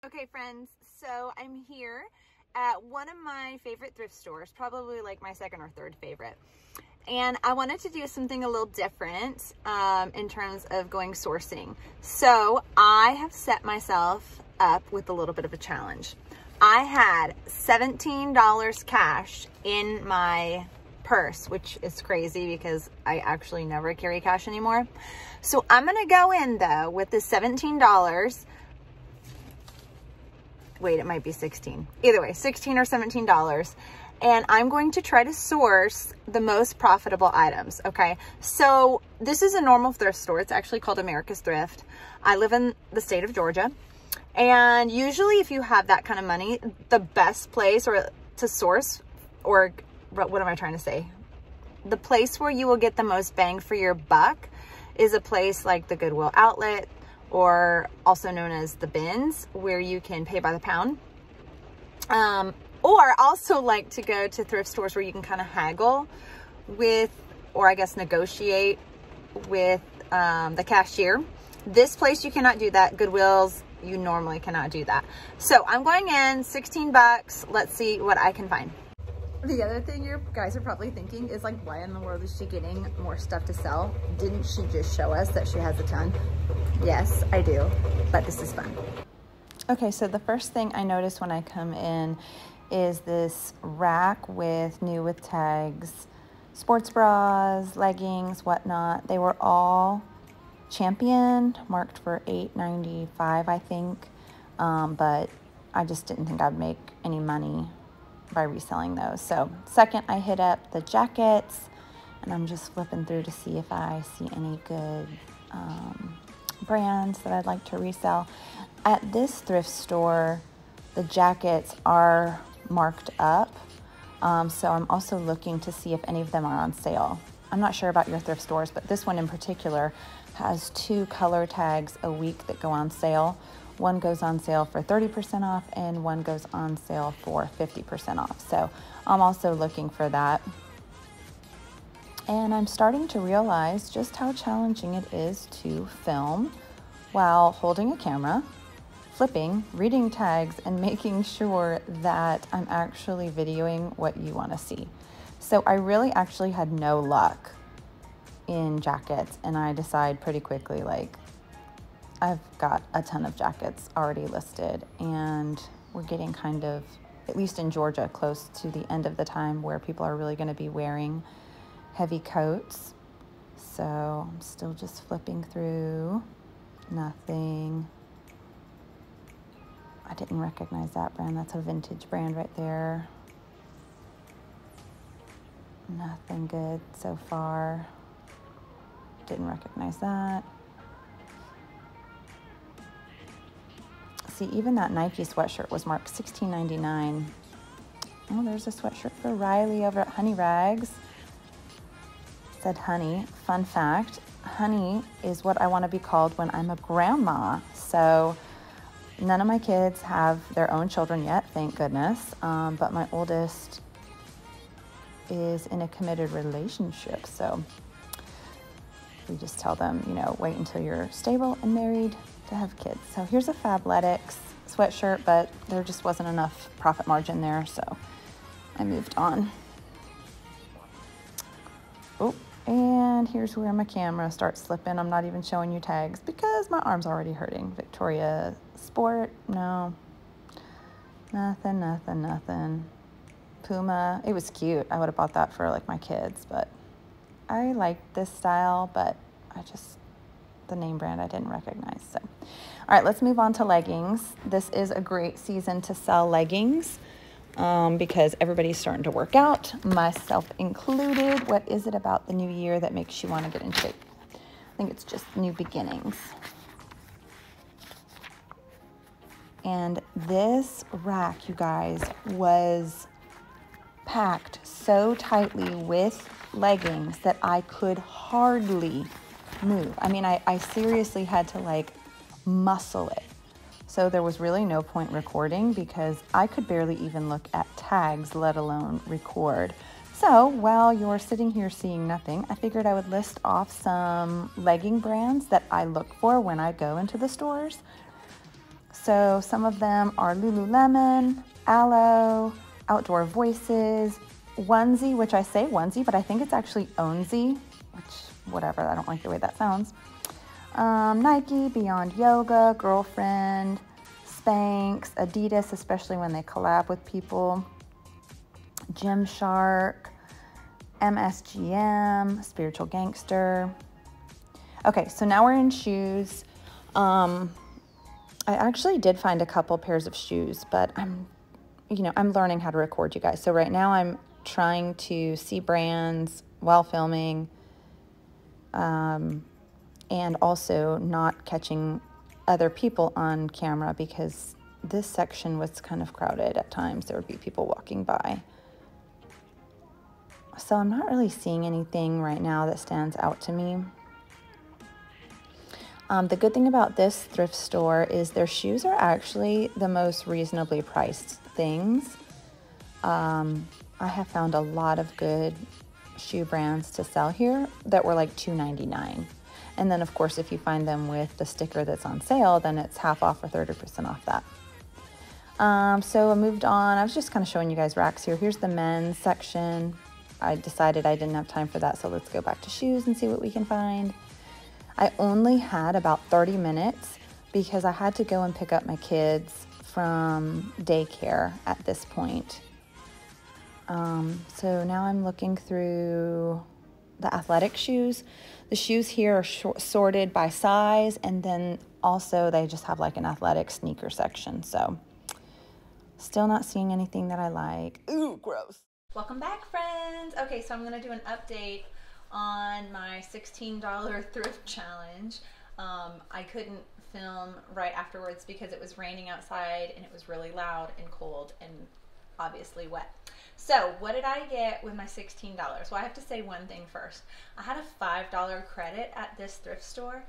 Okay friends, so I'm here at one of my favorite thrift stores, probably like my second or third favorite. And I wanted to do something a little different in terms of going sourcing. So I have set myself up with a little bit of a challenge. I had $17 cash in my purse, which is crazy because I actually never carry cash anymore. So I'm gonna go in though with the $17. Wait, it might be 16. Either way, 16 or $17. And I'm going to try to source the most profitable items, okay? So this is a normal thrift store. It's actually called America's Thrift. I live in the state of Georgia. And usually if you have that kind of money, the best place to source, or what am I trying to say? The place where you will get the most bang for your buck is a place like the Goodwill Outlet, or also known as the bins, where you can pay by the pound. Or also like to go to thrift stores where you can kind of haggle with, or I guess negotiate with the cashier. This place you cannot do that. Goodwill's, you normally cannot do that. So I'm going in, 16 bucks. Let's see what I can find. The other thing you guys are probably thinking is like, why in the world is she getting more stuff to sell? Didn't she just show us that she has a ton? Yes, I do, but this is fun. Okay, so the first thing I noticed when I come in is this rack with new with tags, sports bras, leggings, whatnot. They were all Champion, marked for $8.95, I think, but I just didn't think I'd make any money by reselling those. So second, I hit up the jackets, and I'm just flipping through to see if I see any good brands that I'd like to resell. At this thrift store, the jackets are marked up, so I'm also looking to see if any of them are on sale. I'm not sure about your thrift stores, but this one in particular has 2 color tags a week that go on sale. One goes on sale for 30% off and one goes on sale for 50% off. So I'm also looking for that. And I'm starting to realize just how challenging it is to film while holding a camera, flipping, reading tags, and making sure that I'm actually videoing what you want to see. So I really actually had no luck in jackets, and I decide pretty quickly, like, I've got a ton of jackets already listed, and we're getting kind of, at least in Georgia, close to the end of the time where people are really going to be wearing heavy coats. So I'm still just flipping through. Nothing. I didn't recognize that brand. That's a vintage brand right there. Nothing good so far. Didn't recognize that. See, even that Nike sweatshirt was marked $16.99. Oh, there's a sweatshirt for Riley over at Honey Rags. It said honey. Fun fact, honey is what I want to be called when I'm a grandma. So none of my kids have their own children yet, thank goodness. But my oldest is in a committed relationship. So we just tell them, you know, wait until you're stable and married to have kids. So here's a Fabletics sweatshirt, but there just wasn't enough profit margin there, so I moved on. Oh, and here's where my camera starts slipping. I'm not even showing you tags because my arm's already hurting. Victoria Sport, no. Nothing, nothing, nothing. Puma, it was cute. I would have bought that for like my kids, but I liked this style, but the name brand I didn't recognize. So, all right, let's move on to leggings. This is a great season to sell leggings because everybody's starting to work out, myself included. What is it about the new year that makes you want to get in shape? I think it's just new beginnings. And this rack, you guys, was packed so tightly with leggings that I could hardly move. I mean, I seriously had to like muscle it. So there was really no point recording because I could barely even look at tags, let alone record. So while you're sitting here seeing nothing, I figured I would list off some legging brands that I look for when I go into the stores. So some of them are Lululemon, Aloe, Outdoor Voices, Onesie, which I say onesie, but I think it's actually Onesie, which, whatever, I don't like the way that sounds. Nike, Beyond Yoga, Girlfriend, Spanx, Adidas, especially when they collab with people, Gymshark, MSGM, Spiritual Gangster. Okay, so now we're in shoes. I actually did find a couple pairs of shoes, but I'm learning how to record, you guys. So right now I'm trying to see brands while filming, and also not catching other people on camera because this section was kind of crowded at times. There would be people walking by. So I'm not really seeing anything right now that stands out to me. The good thing about this thrift store is their shoes are actually the most reasonably priced things. I have found a lot of good shoe brands to sell here that were like $2.99. And then of course, if you find them with the sticker that's on sale, then it's half off or 30% off that. So I moved on. I was just kind of showing you guys racks here. Here's the men's section. I decided I didn't have time for that, so let's go back to shoes and see what we can find. I only had about 30 minutes because I had to go and pick up my kids from daycare at this point. So now I'm looking through the athletic shoes. The shoes here are sorted by size, and then also they just have like an athletic sneaker section. So still not seeing anything that I like. Ooh, gross. Welcome back, friends. Okay, so I'm gonna do an update on my $16 thrift challenge. I couldn't film right afterwards because it was raining outside and it was really loud and cold and obviously wet. So what did I get with my $16? Well, I have to say one thing first. I had a $5 credit at this thrift store.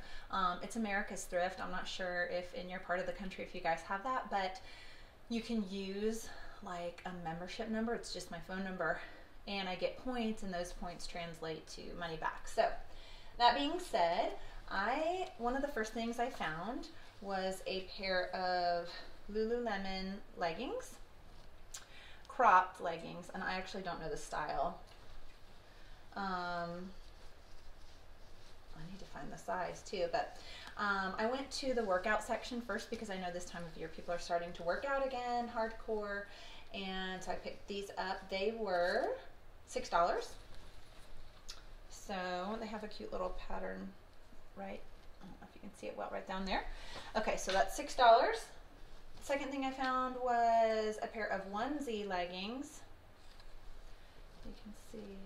It's America's Thrift. I'm not sure if in your part of the country if you guys have that, but you can use like a membership number. It's just my phone number, and I get points, and those points translate to money back. So that being said, one of the first things I found was a pair of Lululemon leggings, cropped leggings, and I actually don't know the style. I need to find the size too, but I went to the workout section first because I know this time of year people are starting to work out again, hardcore, and so I picked these up. They were $6. So they have a cute little pattern, right? I don't know if you can see it well right down there. Okay, so that's $6. Second thing I found was a pair of onesie leggings. You can see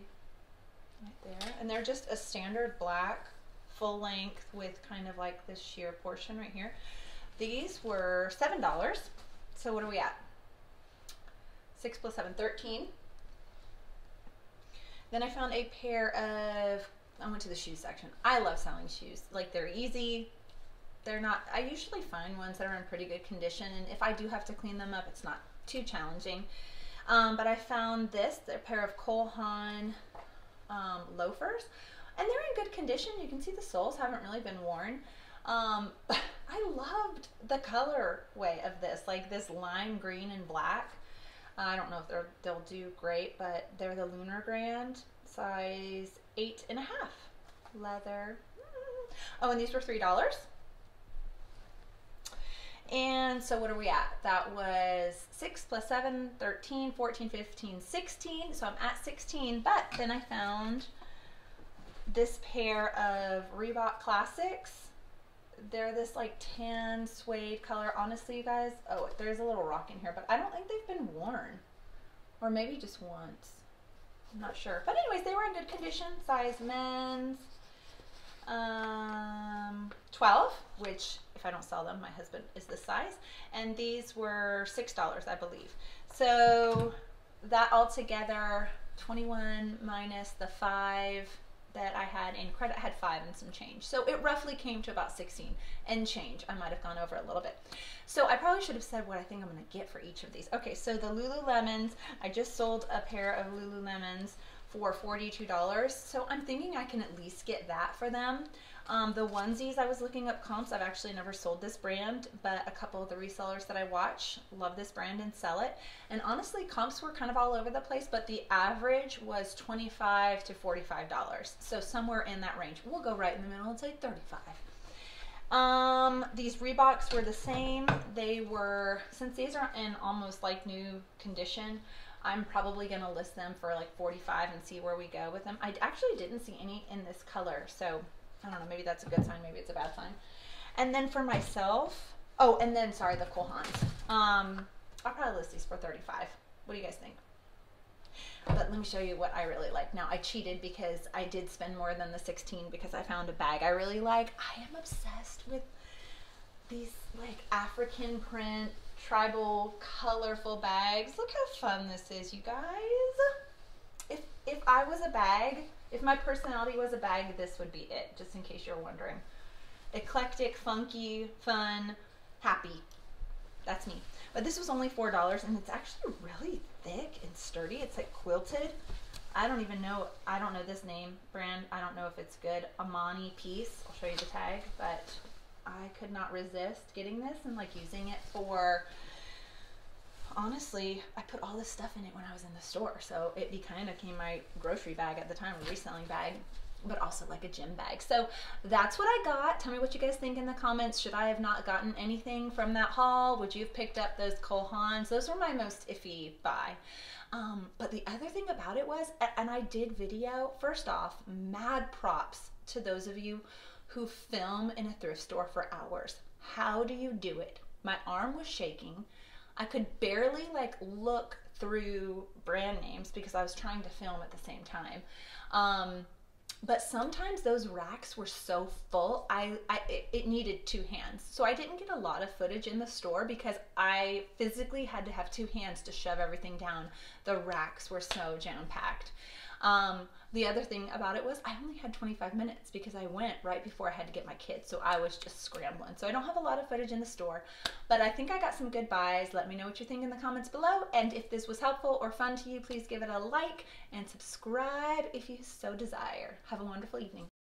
right there. And they're just a standard black full length with kind of like this sheer portion right here. These were $7. So what are we at? 6 plus 7, 13. Then I found a pair of, I went to the shoe section. I love selling shoes. Like, they're easy. They're not, I usually find ones that are in pretty good condition, and if I do have to clean them up, it's not too challenging. But I found this, they're a pair of Cole Haan loafers, and they're in good condition. You can see the soles haven't really been worn. I loved the colorway of this, like this lime green and black. I don't know if they'll do great, but they're the Lunar Grand, size 8.5, leather. Oh, and these were $3. And so what are we at? That was 6 plus 7, 13, 14, 15, 16. So I'm at 16, but then I found this pair of Reebok Classics. They're this like tan suede color. Honestly, you guys, oh, there's a little rock in here, but I don't think they've been worn. Or maybe just once. I'm not sure. But anyways, they were in good condition. Size men's 12, which if I don't sell them, my husband is this size. And these were $6, I believe. So that altogether, 21 minus the 5 that I had in credit, I had 5 and some change. So it roughly came to about 16 and change. I might have gone over a little bit. So I probably should have said what I think I'm gonna get for each of these. Okay, so the Lululemons, I just sold a pair of Lululemons for $42. So I'm thinking I can at least get that for them. The onesies, I was looking up comps. I've actually never sold this brand, but a couple of the resellers that I watch love this brand and sell it. And honestly, comps were kind of all over the place, but the average was $25 to $45. So somewhere in that range. We'll go right in the middle and say 35. These Reeboks were the same. They were, since these are in almost like new condition, I'm probably going to list them for like 45 and see where we go with them. I actually didn't see any in this color, so I don't know, maybe that's a good sign, maybe it's a bad sign. And then for myself, oh, and then, sorry, the Cole Haans. I'll probably list these for 35. What do you guys think? But let me show you what I really like. Now, I cheated because I did spend more than the 16 because I found a bag I really like. I am obsessed with these like African print, tribal, colorful bags. Look how fun this is, you guys. If I was a bag, if my personality was a bag, this would be it, just in case you're wondering. Eclectic, funky, fun, happy. That's me. But this was only $4, and it's actually really thick and sturdy. It's like quilted. I don't even know, I don't know this name brand. I don't know if it's good. Amani piece. I'll show you the tag, but I could not resist getting this and like using it for, honestly, I put all this stuff in it when I was in the store. So it kind of became my grocery bag at the time, a reselling bag, but also like a gym bag. So that's what I got. Tell me what you guys think in the comments. Should I have not gotten anything from that haul? Would you have picked up those Cole Haans? Those were my most iffy buy. But the other thing about it was, and I did video, first off, mad props to those of you who film in a thrift store for hours. How do you do it? My arm was shaking. I could barely like look through brand names because I was trying to film at the same time. But sometimes those racks were so full, it needed two hands. So I didn't get a lot of footage in the store because I physically had to have two hands to shove everything down. The racks were so jam-packed. The other thing about it was I only had 25 minutes because I went right before I had to get my kids. So I was just scrambling. So I don't have a lot of footage in the store, but I think I got some good buys. Let me know what you think in the comments below. And if this was helpful or fun to you, please give it a like and subscribe if you so desire. Have a wonderful evening.